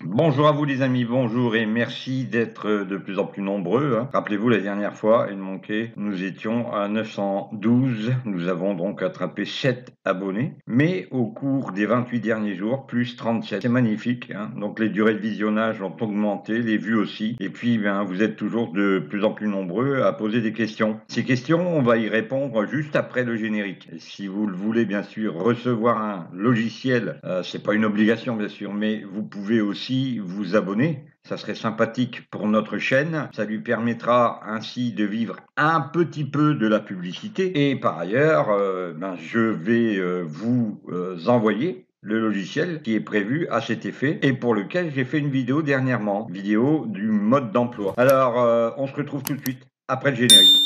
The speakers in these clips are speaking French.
Bonjour à vous les amis, bonjour et merci d'être de plus en plus nombreux, hein. Rappelez-vous la dernière fois, il manquait, nous étions à 912, nous avons donc attrapé 7 abonnés, mais au cours des 28 derniers jours, plus 37. C'est magnifique, hein. Donc les durées de visionnage ont augmenté, les vues aussi, et puis vous êtes toujours de plus en plus nombreux à poser des questions. Ces questions, on va y répondre juste après le générique. Et si vous le voulez bien sûr recevoir un logiciel, c'est pas une obligation bien sûr, mais vous pouvez aussi vous abonner. Ça serait sympathique pour notre chaîne. Ça lui permettra ainsi de vivre un petit peu de la publicité. Et par ailleurs, je vais vous envoyer le logiciel qui est prévu à cet effet et pour lequel j'ai fait une vidéo dernièrement, vidéo du mode d'emploi. Alors, on se retrouve tout de suite après le générique.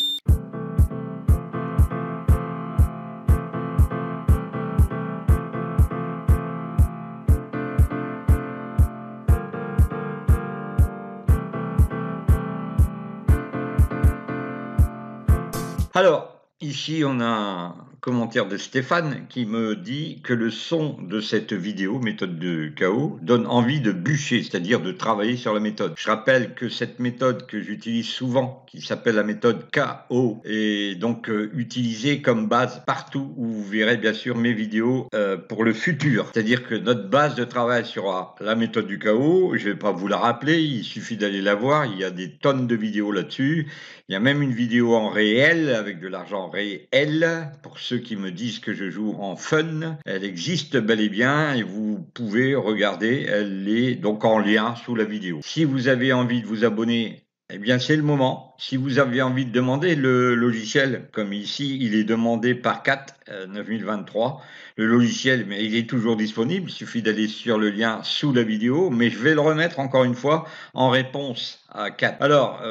Alors, ici, on a un commentaire de Stéphane qui me dit que le son de cette vidéo, méthode de KO, donne envie de bûcher, c'est-à-dire de travailler sur la méthode. Je rappelle que cette méthode que j'utilise souvent, qui s'appelle la méthode KO, est donc utilisée comme base partout où vous verrez bien sûr mes vidéos pour le futur. C'est-à-dire que notre base de travail sera la méthode du KO. Je ne vais pas vous la rappeler, il suffit d'aller la voir, il y a des tonnes de vidéos là-dessus. Il y a même une vidéo en réel, avec de l'argent réel, pour ceux qui me disent que je joue en fun. Elle existe bel et bien et vous pouvez regarder, elle est donc en lien sous la vidéo. Si vous avez envie de vous abonner, eh bien c'est le moment. Si vous avez envie de demander le logiciel, comme ici, il est demandé par Cat 9023. Le logiciel, mais il est toujours disponible, il suffit d'aller sur le lien sous la vidéo, mais je vais le remettre encore une fois en réponse à Cat. Alors,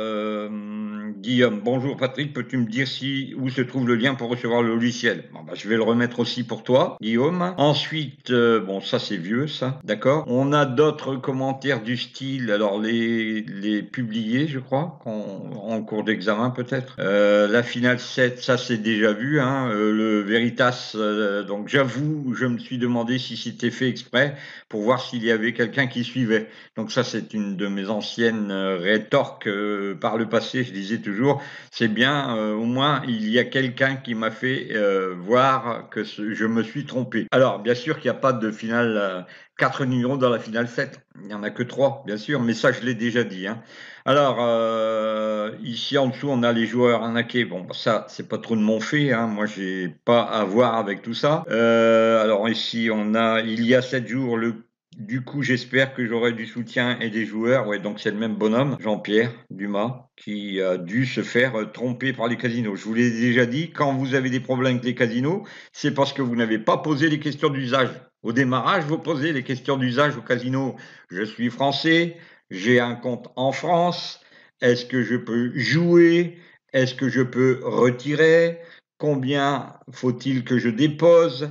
Guillaume, bonjour Patrick, peux-tu me dire où se trouve le lien pour recevoir le logiciel? Je vais le remettre aussi pour toi, Guillaume. Ensuite, bon, ça c'est vieux, ça, d'accord. On a d'autres commentaires du style, alors les publiés, je crois, en cours d'examen peut-être. La finale 7, ça c'est déjà vu, hein. Le Veritas, donc j'avoue, je me suis demandé si c'était fait exprès pour voir s'il y avait quelqu'un qui suivait. Donc ça c'est une de mes anciennes rétorques par le passé, je disais toujours, c'est bien, au moins il y a quelqu'un qui m'a fait voir que je me suis trompé. Alors bien sûr qu'il n'y a pas de finale 4 numéros dans la finale 7, il n'y en a que 3 bien sûr, mais ça je l'ai déjà dit, hein. Alors ici en dessous on a les joueurs arnaqués, bon ça c'est pas trop de mon fait, hein. Moi j'ai pas à voir avec tout ça. Alors ici on a il y a 7 jours du coup, j'espère que j'aurai du soutien et des joueurs. Ouais, donc c'est le même bonhomme, Jean-Pierre Dumas, qui a dû se faire tromper par les casinos. Je vous l'ai déjà dit, quand vous avez des problèmes avec les casinos, c'est parce que vous n'avez pas posé les questions d'usage. Au démarrage, vous posez les questions d'usage au casino. Je suis français, j'ai un compte en France. Est-ce que je peux jouer? Est-ce que je peux retirer? Combien faut-il que je dépose?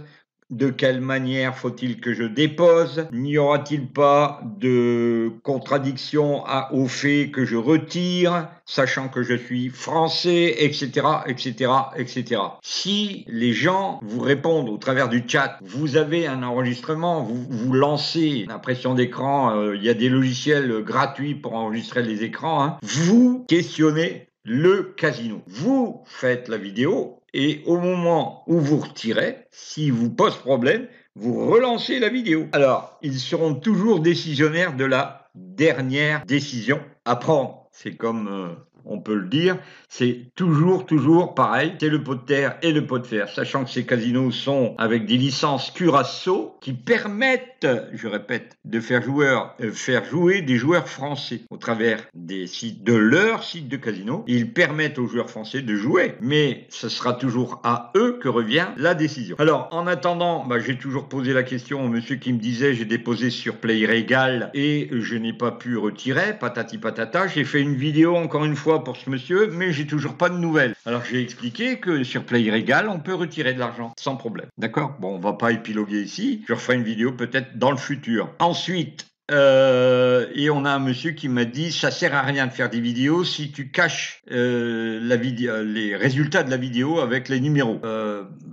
De quelle manière faut-il que je dépose? N'y aura-t-il pas de contradiction au fait que je retire, sachant que je suis français, etc., etc., etc. Si les gens vous répondent au travers du chat, vous avez un enregistrement, vous lancez l'impression d'écran, il y a des logiciels gratuits pour enregistrer les écrans, hein, vous questionnez le casino. Vous faites la vidéo et au moment où vous retirez, si vous pose problème, vous relancez la vidéo. Alors, ils seront toujours décisionnaires de la dernière décision à prendre. C'est comme on peut le dire, c'est toujours pareil, c'est le pot de terre et le pot de fer, sachant que ces casinos sont avec des licences Curaçao qui permettent, je répète, de faire jouer des joueurs français au travers des sites de leur site de casino. Ils permettent aux joueurs français de jouer, mais ce sera toujours à eux que revient la décision. Alors, en attendant, j'ai toujours posé la question au monsieur qui me disait j'ai déposé sur PlayRegal et je n'ai pas pu retirer, patati patata. J'ai fait une vidéo encore une fois pour ce monsieur, mais j'ai toujours pas de nouvelles. Alors j'ai expliqué que sur PlayRegal, on peut retirer de l'argent sans problème. D'accord? Bon, on va pas épiloguer ici. Je referai une vidéo peut-être dans le futur. Ensuite, Et on a un monsieur qui m'a dit: «Ça sert à rien de faire des vidéos si tu caches, les résultats de la vidéo avec les numéros».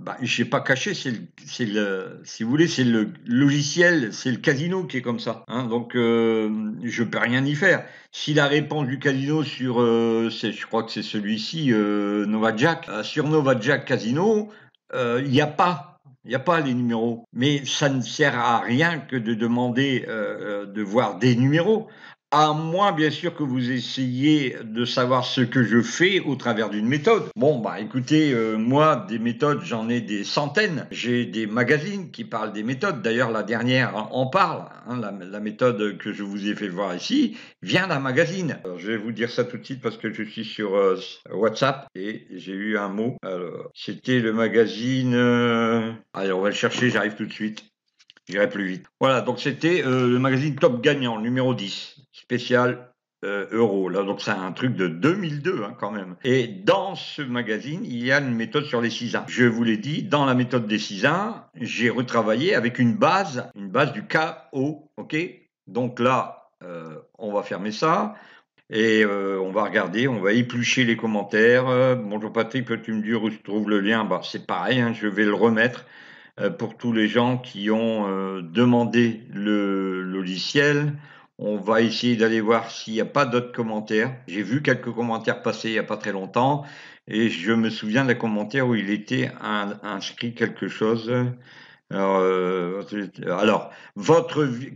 Bah, j'ai pas caché, si vous voulez, c'est le logiciel, c'est le casino qui est comme ça, hein, donc je peux rien y faire. Si la réponse du casino sur, je crois que c'est celui-ci, NovaJack, sur NovaJack Casino, il y a pas il n'y a pas les numéros, mais ça ne sert à rien que de demander, de voir des numéros, à moins bien sûr que vous essayiez de savoir ce que je fais au travers d'une méthode. Bon, bah, écoutez, moi des méthodes, j'en ai des centaines. J'ai des magazines qui parlent des méthodes. D'ailleurs, la dernière en parle, hein, la méthode que je vous ai fait voir ici vient d'un magazine. Alors, je vais vous dire ça tout de suite parce que je suis sur, WhatsApp et j'ai eu un mot. Alors, c'était le magazine, allez, on va le chercher, j'arrive tout de suite. J'irai plus vite. Voilà, donc c'était, le magazine Top Gagnant, numéro 10, spécial, euro. Là, donc c'est un truc de 2002, hein, quand même. Et dans ce magazine, il y a une méthode sur les 6-1. Je vous l'ai dit, dans la méthode des 6-1, j'ai retravaillé avec une base du KO, OK? Donc là, on va fermer ça et on va regarder, on va éplucher les commentaires. «Bonjour Patrick, peux-tu me dire où se trouve le lien?» Bah, c'est pareil, hein, je vais le remettre. Pour tous les gens qui ont demandé le logiciel. On va essayer d'aller voir s'il n'y a pas d'autres commentaires. J'ai vu quelques commentaires passer il n'y a pas très longtemps et je me souviens d'un commentaire où il était inscrit quelque chose. Alors,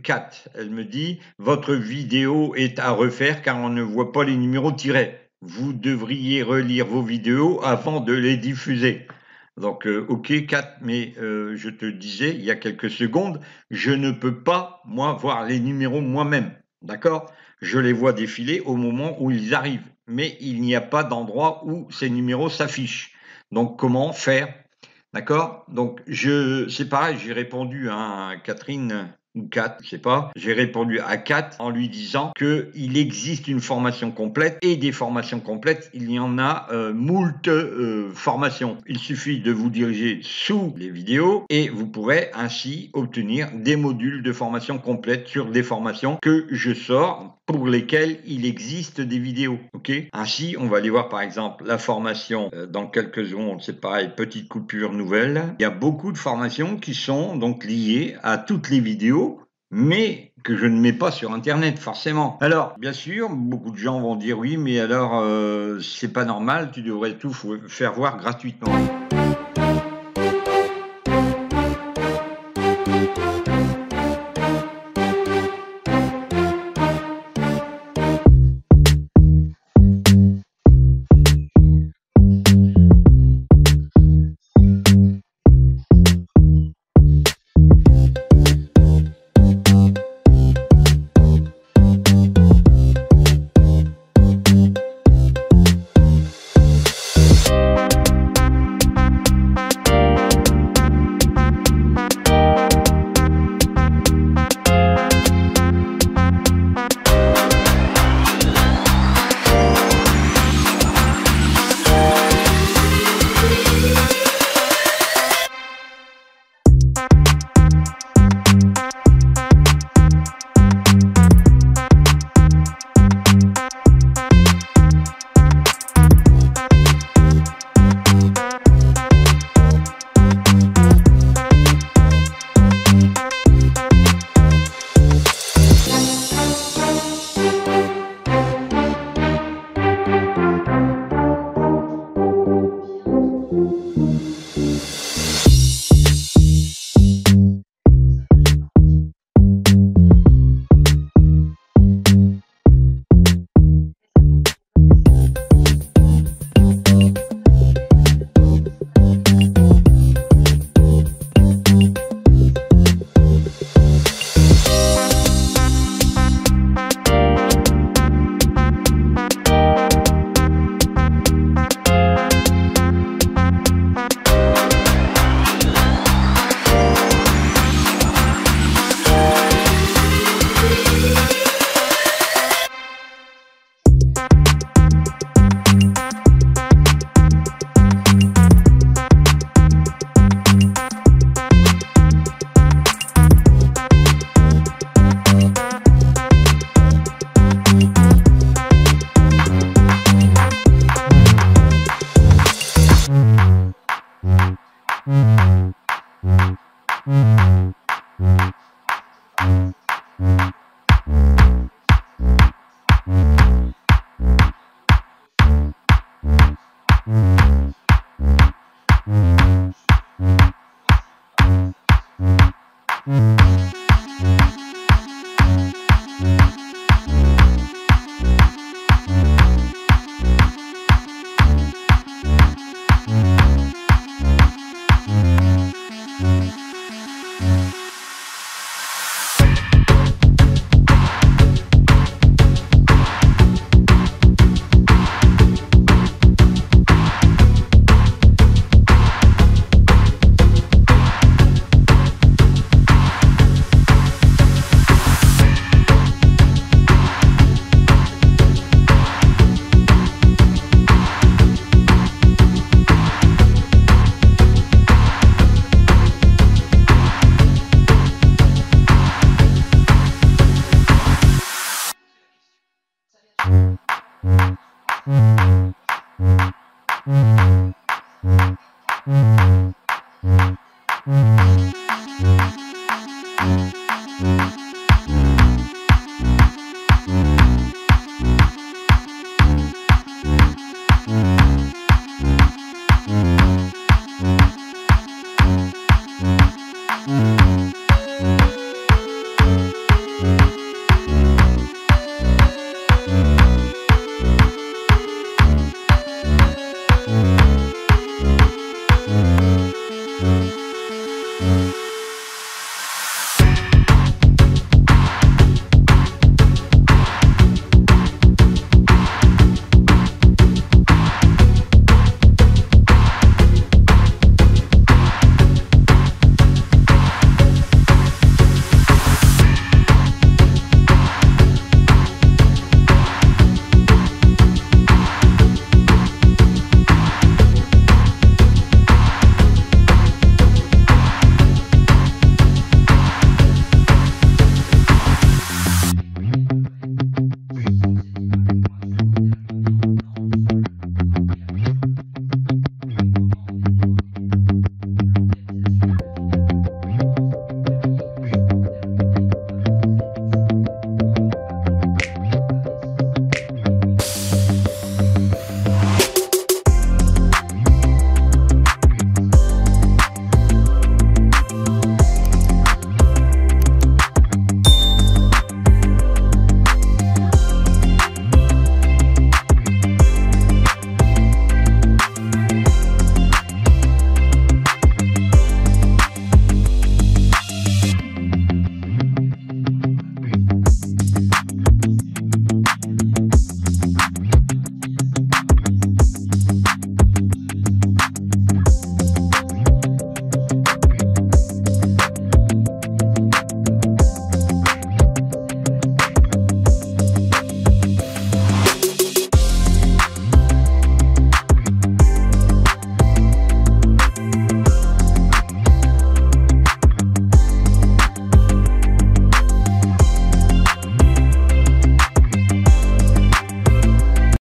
Kat, elle me dit, votre vidéo est à refaire car on ne voit pas les numéros tirés. Vous devriez relire vos vidéos avant de les diffuser. Donc, OK, Kat, mais je te disais il y a quelques secondes, je ne peux pas, moi, voir les numéros moi-même. D'accord? Je les vois défiler au moment où ils arrivent, mais il n'y a pas d'endroit où ces numéros s'affichent. Donc, comment faire? D'accord? Donc, c'est pareil, j'ai répondu à Catherine ou Kat, je sais pas. J'ai répondu à Kat en lui disant qu'il existe une formation complète et des formations complètes, il y en a moult formations. Il suffit de vous diriger sous les vidéos et vous pourrez ainsi obtenir des modules de formation complète sur des formations que je sors pour lesquelles il existe des vidéos. Ok? Ainsi, on va aller voir par exemple la formation dans quelques secondes, c'est pareil, petite coupure nouvelle. Il y a beaucoup de formations qui sont donc liées à toutes les vidéos, mais que je ne mets pas sur internet forcément. Alors, bien sûr, beaucoup de gens vont dire oui, mais alors c'est pas normal, tu devrais tout faire voir gratuitement.